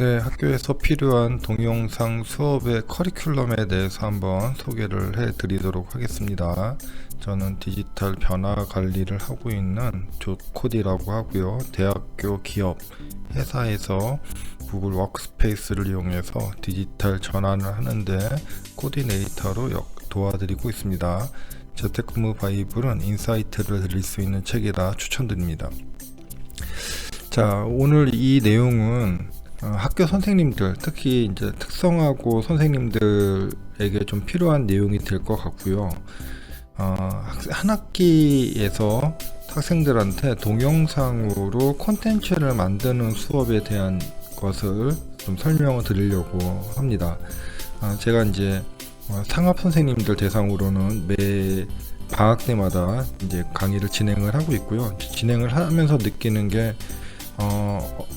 네, 학교에서 필요한 동영상 수업의 커리큘럼에 대해서 한번 소개를 해 드리도록 하겠습니다. 저는 디지털 변화 관리를 하고 있는 조코디라고 하고요. 대학교, 기업, 회사에서 구글 워크스페이스를 이용해서 디지털 전환을 하는데 코디네이터로 도와드리고 있습니다. 재택근무 바이블은 인사이트를 드릴 수 있는 책이라 추천드립니다. 자, 오늘 이 내용은 학교 선생님들, 특히 이제 특성화고 선생님들에게 좀 필요한 내용이 될 것 같고요. 한 학기에서 학생들한테 동영상으로 콘텐츠를 만드는 수업에 대한 것을 좀 설명을 드리려고 합니다. 제가 이제 상업 선생님들 대상으로는 매 방학 때마다 이제 강의를 진행을 하고 있고요. 진행을 하면서 느끼는 게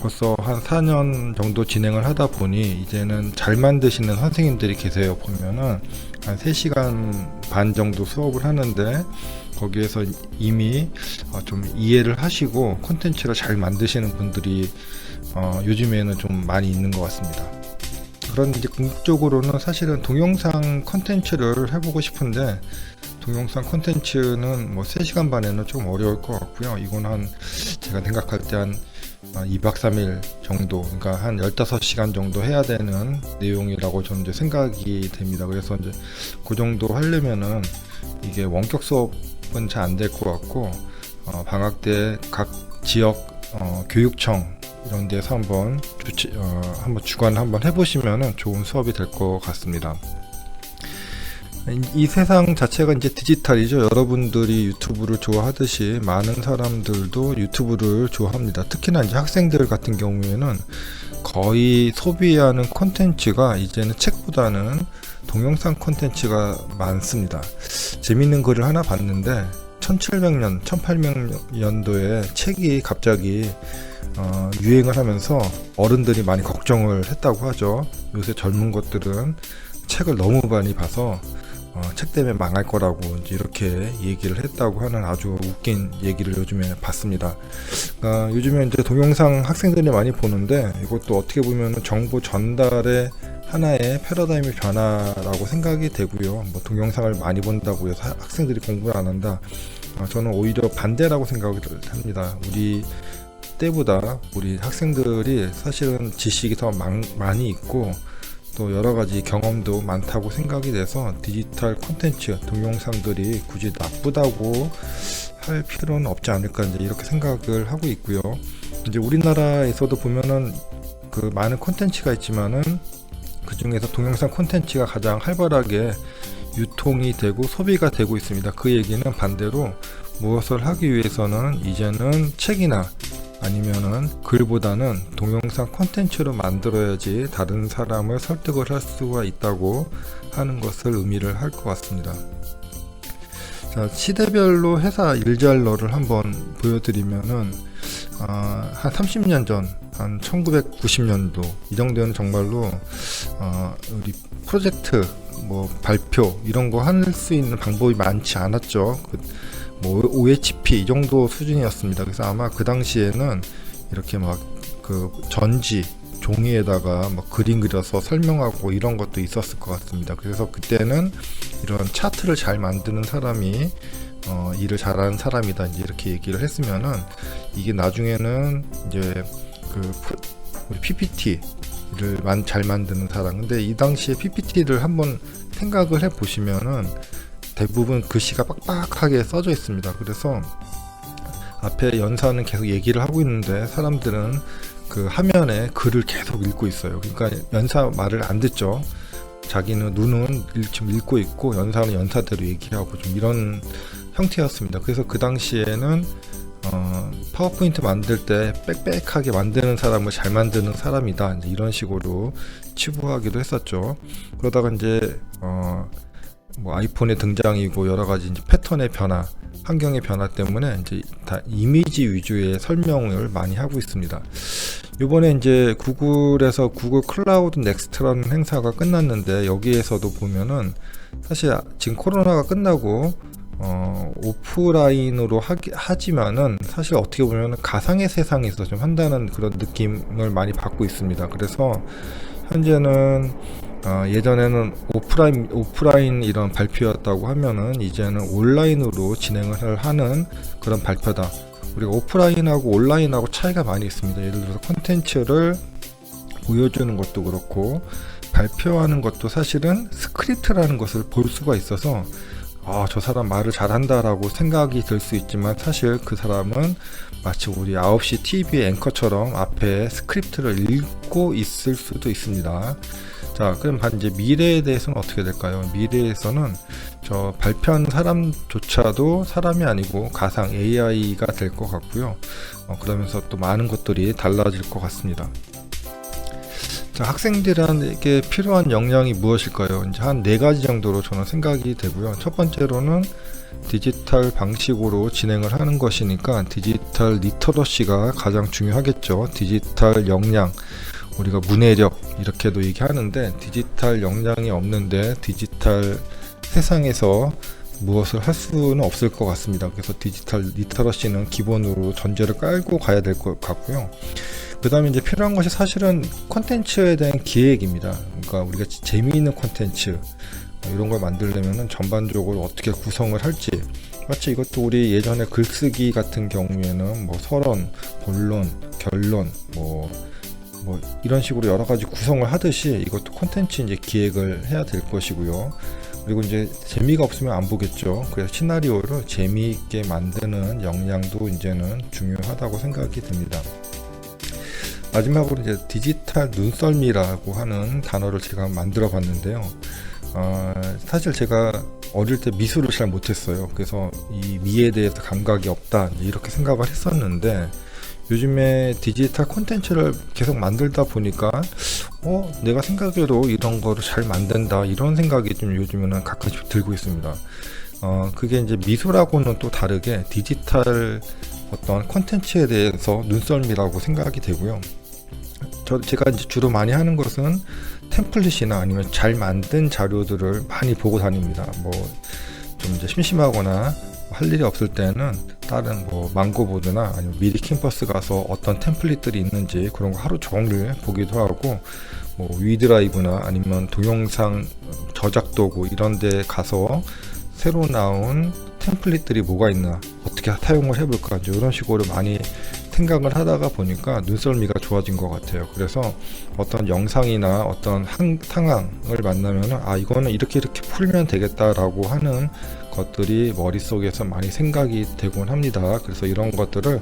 벌써 한 4년 정도 진행을 하다 보니 이제는 잘 만드시는 선생님들이 계세요. 보면은 한 3시간 반 정도 수업을 하는데 거기에서 이미 좀 이해를 하시고 콘텐츠를 잘 만드시는 분들이 요즘에는 좀 많이 있는 것 같습니다. 그런데 이제 궁극적으로는 사실은 동영상 콘텐츠를 해보고 싶은데 동영상 콘텐츠는 뭐 3시간 반에는 좀 어려울 것 같고요. 이건 한 제가 생각할 때 한 2박 3일 정도, 그러니까 한 15시간 정도 해야 되는 내용이라고 저는 이제 생각이 됩니다. 그래서 이제 그 정도 하려면은 이게 원격 수업은 잘 안 될 것 같고, 방학 때 각 지역 교육청 이런 데서 한번 주관 한번 해보시면은 좋은 수업이 될 것 같습니다. 이 세상 자체가 이제 디지털이죠. 여러분들이 유튜브를 좋아하듯이 많은 사람들도 유튜브를 좋아합니다. 특히나 이제 학생들 같은 경우에는 거의 소비하는 콘텐츠가 이제는 책보다는 동영상 콘텐츠가 많습니다. 재밌는 글을 하나 봤는데 1700년, 1800년도에 책이 갑자기 유행을 하면서 어른들이 많이 걱정을 했다고 하죠. 요새 젊은 것들은 책을 너무 많이 봐서 책 때문에 망할 거라고 이렇게 얘기를 했다고 하는 아주 웃긴 얘기를 요즘에 봤습니다. 요즘에 이제 동영상 학생들이 많이 보는데 이것도 어떻게 보면 정보 전달의 하나의 패러다임의 변화라고 생각이 되고요. 뭐 동영상을 많이 본다고 해서 학생들이 공부를 안 한다. 저는 오히려 반대라고 생각을 합니다. 우리 때보다 우리 학생들이 사실은 지식이 더 많이 있고 또 여러가지 경험도 많다고 생각이 돼서 디지털 콘텐츠, 동영상들이 굳이 나쁘다고 할 필요는 없지 않을까 이렇게 생각을 하고 있고요. 이제 우리나라에서도 보면은 그 많은 콘텐츠가 있지만은 그 중에서 동영상 콘텐츠가 가장 활발하게 유통이 되고 소비가 되고 있습니다. 그 얘기는 반대로 무엇을 하기 위해서는 이제는 책이나 아니면은 글보다는 동영상 콘텐츠로 만들어야지 다른 사람을 설득을 할 수가 있다고 하는 것을 의미를 할 것 같습니다. 자, 시대별로 회사 일잘러를 한번 보여드리면은 한 30년 전, 한 1990년도 이 정도는 정말로 우리 프로젝트, 뭐 발표 이런 거 할 수 있는 방법이 많지 않았죠. 뭐 OHP 이 정도 수준이었습니다. 그래서 아마 그 당시에는 이렇게 막 그 전지 종이에다가 막 그림 그려서 설명하고 이런 것도 있었을 것 같습니다. 그래서 그때는 이런 차트를 잘 만드는 사람이 일을 잘하는 사람이다 이렇게 얘기를 했으면은 이게 나중에는 이제 우리 PPT를 잘 만드는 사람. 근데 이 당시에 PPT를 한번 생각을 해 보시면은 대부분 글씨가 빡빡하게 써져 있습니다. 그래서 앞에 연사는 계속 얘기를 하고 있는데 사람들은 그 화면에 글을 계속 읽고 있어요. 그러니까 연사 말을 안 듣죠. 자기는 눈은 지금 읽고 있고 연사는 연사대로 얘기하고 좀 이런 형태였습니다. 그래서 그 당시에는 파워포인트 만들 때 빽빽하게 만드는 사람을 잘 만드는 사람이다 이런 식으로 치부하기도 했었죠. 그러다가 이제 뭐 아이폰의 등장이고 여러 가지 이제 패턴의 변화, 환경의 변화 때문에 이제 다 이미지 위주의 설명을 많이 하고 있습니다. 이번에 이제 구글에서 구글 클라우드 넥스트라는 행사가 끝났는데 여기에서도 보면은 사실 지금 코로나가 끝나고 오프라인으로 하지만은 사실 어떻게 보면 가상의 세상에서 좀 한다는 그런 느낌을 많이 받고 있습니다. 그래서 현재는 예전에는 오프라인 이런 발표였다고 하면은 이제는 온라인으로 진행을 하는 그런 발표다. 우리가 오프라인하고 온라인하고 차이가 많이 있습니다. 예를 들어서 콘텐츠를 보여주는 것도 그렇고 발표하는 것도 사실은 스크립트라는 것을 볼 수가 있어서 저 사람 말을 잘한다라고 생각이 들 수 있지만 사실 그 사람은 마치 우리 9시 TV 앵커처럼 앞에 스크립트를 읽고 있을 수도 있습니다. 자, 그럼 이제 미래에 대해서는 어떻게 될까요? 미래에서는 저 발표한 사람조차도 사람이 아니고 가상 AI가 될 것 같고요. 그러면서 또 많은 것들이 달라질 것 같습니다. 자, 학생들에게 필요한 역량이 무엇일까요? 이제 한 4가지 정도로 저는 생각이 되고요. 첫 번째로는 디지털 방식으로 진행을 하는 것이니까 디지털 리터러시가 가장 중요하겠죠. 디지털 역량, 우리가 문해력 이렇게도 얘기하는데 디지털 역량이 없는데 디지털 세상에서 무엇을 할 수는 없을 것 같습니다. 그래서 디지털 리터러시는 기본으로 전제를 깔고 가야 될 것 같고요. 그 다음에 이제 필요한 것이 사실은 콘텐츠에 대한 기획입니다. 그러니까 우리가 재미있는 콘텐츠 이런 걸 만들려면 전반적으로 어떻게 구성을 할지, 마치 이것도 우리 예전에 글쓰기 같은 경우에는 뭐 서론, 본론, 결론 뭐 이런 식으로 여러 가지 구성을 하듯이 이것도 콘텐츠 이제 기획을 해야 될 것이고요. 그리고 이제 재미가 없으면 안 보겠죠. 그래서 시나리오를 재미있게 만드는 역량도 이제는 중요하다고 생각이 듭니다. 마지막으로 이제 디지털 눈썰미라고 하는 단어를 제가 만들어 봤는데요. 사실 제가 어릴 때 미술을 잘 못했어요. 그래서 이 미에 대해서 감각이 없다 이렇게 생각을 했었는데 요즘에 디지털 콘텐츠를 계속 만들다 보니까 내가 생각해도 이런 거를 잘 만든다 이런 생각이 좀 요즘에는 가끔씩 들고 있습니다. 그게 이제 미술하고는 또 다르게 디지털 어떤 콘텐츠에 대해서 눈썰미라고 생각이 되고요. 제가 이제 주로 많이 하는 것은 템플릿이나 아니면 잘 만든 자료들을 많이 보고 다닙니다. 좀 이제 심심하거나 할 일이 없을 때는 다른 망고보드나 아니면 미리 캠퍼스 가서 어떤 템플릿들이 있는지 그런 거 하루 종일 보기도 하고 위드라이브나 아니면 동영상 저작 도구 이런 데 가서 새로 나온 템플릿들이 뭐가 있나 어떻게 사용을 해볼까 이런 식으로 많이 생각을 하다가 보니까 눈썰미가 좋아진 것 같아요. 그래서 어떤 영상이나 어떤 상황을 만나면은 이거는 이렇게 풀면 되겠다라고 하는 것들이 머릿속에서 많이 생각이 되곤 합니다. 그래서 이런 것들을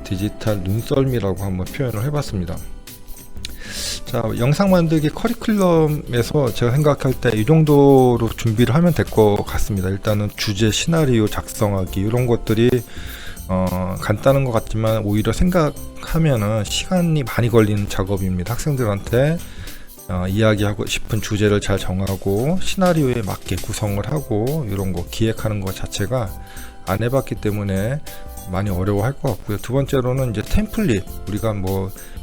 디지털 눈썰미라고 한번 표현을 해봤습니다. 자, 영상 만들기 커리큘럼에서 제가 생각할 때 이 정도로 준비를 하면 될 것 같습니다. 일단은 주제, 시나리오 작성하기 이런 것들이 간단한 것 같지만 오히려 생각하면은 시간이 많이 걸리는 작업입니다. 학생들한테 이야기하고 싶은 주제를 잘 정하고 시나리오에 맞게 구성을 하고 이런 거 기획하는 것 자체가 안 해봤기 때문에 많이 어려워할 것 같고요. 두 번째로는 이제 템플릿, 우리가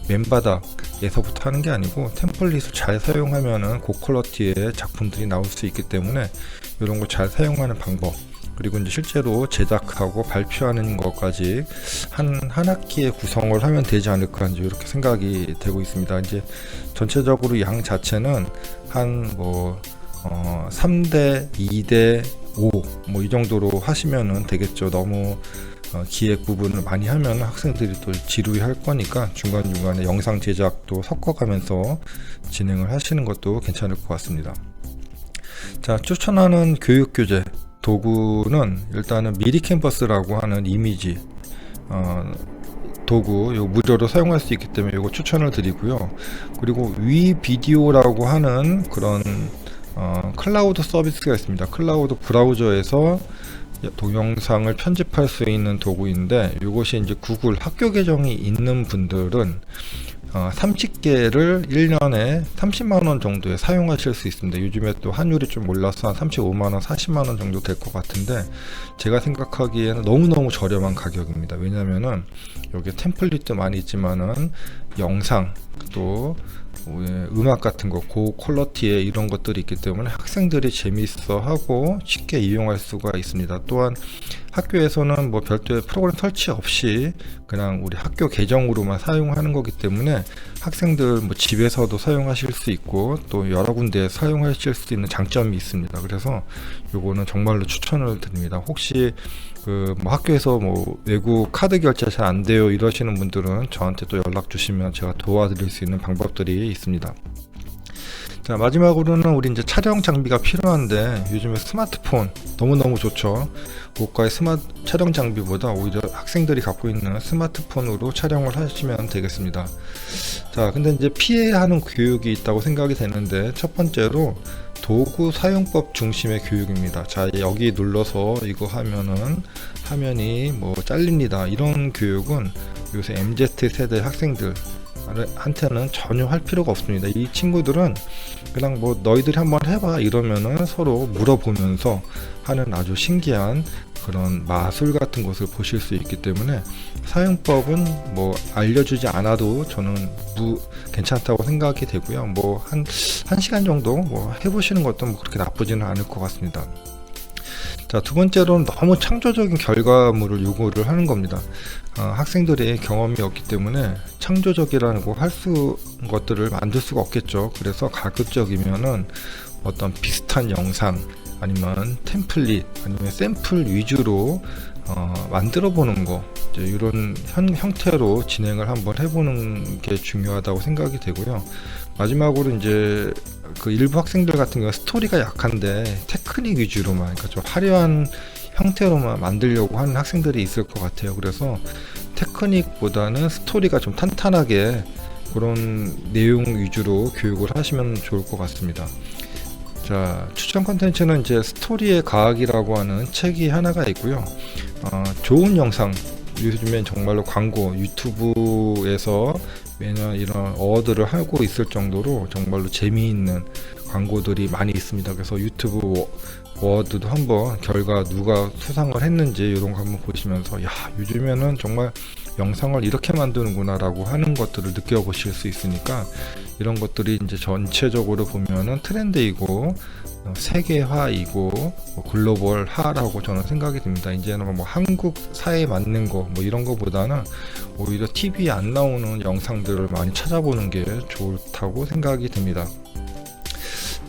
맨바닥에서부터 하는 게 아니고 템플릿을 잘 사용하면은 고퀄러티의 작품들이 나올 수 있기 때문에 이런 거 잘 사용하는 방법, 그리고 이제 실제로 제작하고 발표하는 것까지 한 학기에 구성을 하면 되지 않을까 이렇게 생각이 되고 있습니다. 이제 전체적으로 양 자체는 한 3대 2대 5 이 정도로 하시면 되겠죠. 너무 기획 부분을 많이 하면 학생들이 또 지루해할 거니까 중간중간에 영상 제작도 섞어가면서 진행을 하시는 것도 괜찮을 것 같습니다. 자, 추천하는 교육 교재 도구는 일단은 미리 캠퍼스라고 하는 이미지 도구, 요 무료로 사용할 수 있기 때문에 이거 추천을 드리고요. 그리고 위 비디오라고 하는 그런 클라우드 서비스가 있습니다. 클라우드 브라우저에서 동영상을 편집할 수 있는 도구인데 이것이 이제 구글 학교 계정이 있는 분들은 30개를 1년에 30만원 정도에 사용하실 수 있습니다. 요즘에 또 환율이 좀 올라서 한 35만원, 40만원 정도 될 것 같은데 제가 생각하기에는 너무너무 저렴한 가격입니다. 왜냐면은 여기 템플릿도 많이 있지만은 영상 또 음악 같은 거 고퀄러티의 이런 것들이 있기 때문에 학생들이 재미있어 하고 쉽게 이용할 수가 있습니다. 또한 학교에서는 뭐 별도의 프로그램 설치 없이 그냥 우리 학교 계정으로만 사용하는 거기 때문에 학생들 뭐 집에서도 사용하실 수 있고 또 여러 군데 사용하실 수 있는 장점이 있습니다. 그래서 요거는 정말로 추천을 드립니다. 혹시 그 뭐 학교에서 뭐 외국 카드 결제 잘 안 돼요 이러시는 분들은 저한테 또 연락 주시면 제가 도와드릴 수 있는 방법들이 있습니다. 자, 마지막으로는 우리 이제 촬영 장비가 필요한데 요즘에 스마트폰 너무너무 좋죠. 고가의 촬영 장비보다 오히려 학생들이 갖고 있는 스마트폰으로 촬영을 하시면 되겠습니다. 자, 근데 이제 피해야 하는 교육이 있다고 생각이 되는데 첫 번째로 도구 사용법 중심의 교육입니다. 자, 여기 눌러서 이거 하면은 화면이 뭐 잘립니다. 이런 교육은 요새 MZ 세대 학생들 한테는 전혀 할 필요가 없습니다. 이 친구들은 그냥 뭐 너희들이 한번 해봐 이러면은 서로 물어보면서 하는 아주 신기한 그런 마술 같은 것을 보실 수 있기 때문에 사용법은 뭐 알려주지 않아도 저는 괜찮다고 생각이 되고요. 뭐 한 시간 정도 뭐 해보시는 것도 뭐 그렇게 나쁘지는 않을 것 같습니다. 자, 두 번째로는 너무 창조적인 결과물을 요구를 하는 겁니다. 학생들이 경험이 없기 때문에 창조적이라고 할 것들을 만들 수가 없겠죠. 그래서 가급적이면은 어떤 비슷한 영상 아니면 템플릿 아니면 샘플 위주로 만들어 보는 거 이런 형태로 진행을 한번 해보는 게 중요하다고 생각이 되고요. 마지막으로 이제 그 일부 학생들 같은 경우 스토리가 약한데 테크닉 위주로만 그러니까 좀 화려한 형태로만 만들려고 하는 학생들이 있을 것 같아요. 그래서 테크닉보다는 스토리가 좀 탄탄하게 그런 내용 위주로 교육을 하시면 좋을 것 같습니다. 자, 추천 컨텐츠는 이제 스토리의 과학이라고 하는 책이 하나가 있고요. 좋은 영상, 요즘엔 정말로 광고, 유튜브에서 매년 이런 어워드를 하고 있을 정도로 정말로 재미있는 광고들이 많이 있습니다. 그래서 유튜브 어워드도 한번 결과 누가 수상을 했는지 이런 거 한번 보시면서 야, 요즘에는 정말 영상을 이렇게 만드는구나 라고 하는 것들을 느껴보실 수 있으니까 이런 것들이 이제 전체적으로 보면은 트렌드이고 세계화이고 글로벌화라고 저는 생각이 듭니다. 이제는 뭐 한국 사회에 맞는 거 뭐 이런 거보다는 오히려 TV에 안 나오는 영상들을 많이 찾아보는 게 좋다고 생각이 듭니다.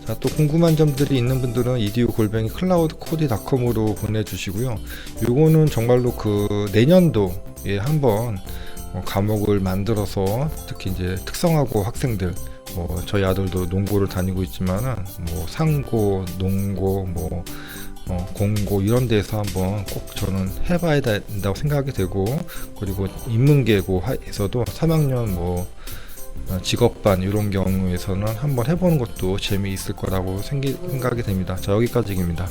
자, 또 궁금한 점들이 있는 분들은 edu@cloudcode.com으로 보내주시고요. 요거는 정말로 그 내년도에 한번 과목을 만들어서 특히 이제 특성화고 학생들 저희 아들도 농고를 다니고 있지만은 뭐 상고, 농고, 공고 이런 데서 한번 꼭 저는 해봐야 된다고 생각이 되고 그리고 인문계고에서도 3학년 직업반 이런 경우에서는 한번 해보는 것도 재미있을 거라고 생각이 됩니다. 자, 여기까지입니다.